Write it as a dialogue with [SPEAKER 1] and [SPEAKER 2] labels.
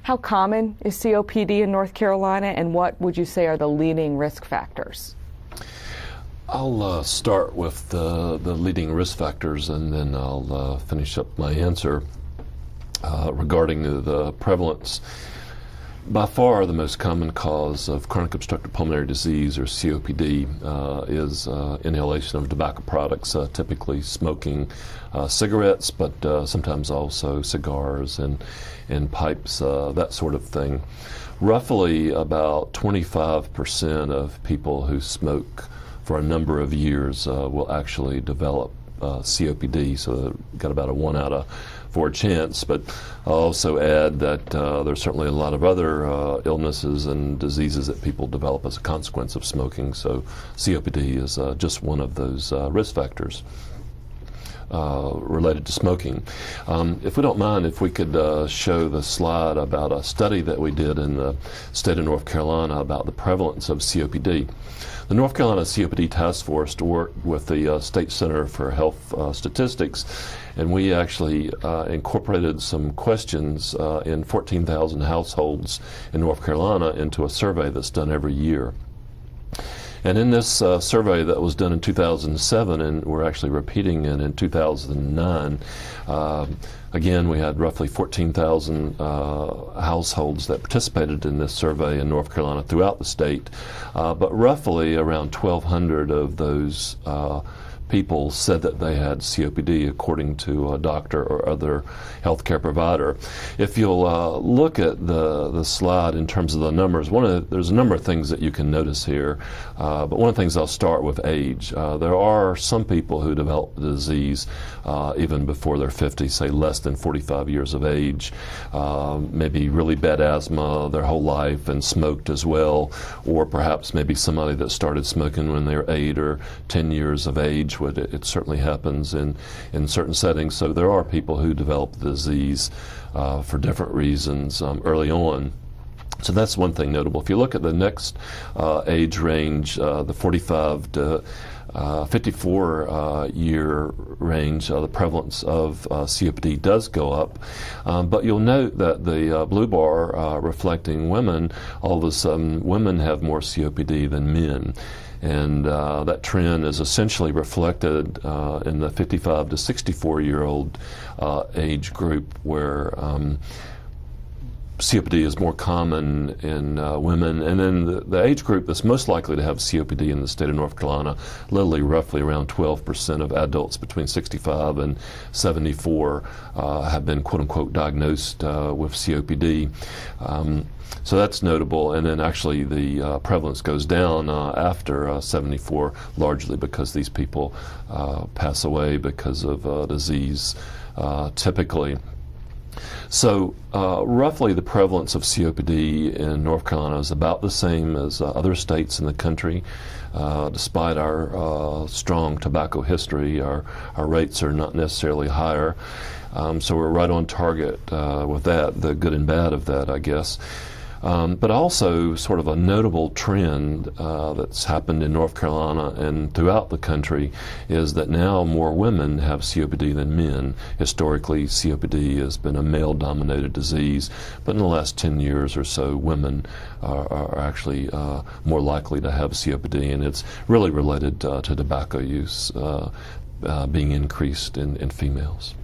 [SPEAKER 1] How common is COPD in North Carolina, and what would you say are the leading risk factors?
[SPEAKER 2] I'll start with the leading risk factors, and then I'll finish up my answer regarding the prevalence. By far, the most common cause of chronic obstructive pulmonary disease, or COPD, is inhalation of tobacco products, typically smoking cigarettes, but sometimes also cigars and pipes, that sort of thing. Roughly about 25% of people who smoke for a number of years will actually develop COPD, so they've got about a 1 out of 4 chance. But I'll also add that there's certainly a lot of other illnesses and diseases that people develop as a consequence of smoking, so COPD is just one of those risk factors related to smoking. If we don't mind, if we could show the slide about a study that we did in the state of North Carolina about the prevalence of COPD. The North Carolina COPD Task Force worked with the State Center for Health Statistics, and we actually incorporated some questions in 14,000 households in North Carolina into a survey that's done every year. And in this survey that was done in 2007, and we're actually repeating it in 2009, again, we had roughly 14,000 households that participated in this survey in North Carolina throughout the state, but roughly around 1,200 of those people said that they had COPD according to a doctor or other healthcare provider. If you'll look at the slide in terms of the numbers, there's a number of things that you can notice here, but one of the things I'll start with age. There are some people who develop the disease even before they're 50, say less than 45 years of age, maybe really bad asthma their whole life and smoked as well, or perhaps maybe somebody that started smoking when they were 8 or 10 years of age. It certainly happens in certain settings. So there are people who develop the disease for different reasons early on. So that's one thing notable. If you look at the next age range, the 45 to 54 year range, the prevalence of COPD does go up. But you'll note that the blue bar reflecting women, all of a sudden women have more COPD than men. And that trend is essentially reflected in the 55 to 64-year-old age group, where COPD is more common in women. And then the age group that's most likely to have COPD in the state of North Carolina, literally roughly around 12% of adults between 65 and 74 have been quote-unquote diagnosed with COPD. So that's notable, and then actually the prevalence goes down after 74, largely because these people pass away because of disease, typically. So roughly the prevalence of COPD in North Carolina is about the same as other states in the country. Despite our strong tobacco history, our rates are not necessarily higher. So we're right on target with that, the good and bad of that, I guess. But also sort of a notable trend that's happened in North Carolina and throughout the country is that now more women have COPD than men. Historically, COPD has been a male-dominated disease, but in the last 10 years or so, women are actually more likely to have COPD, and it's really related to tobacco use being increased in females.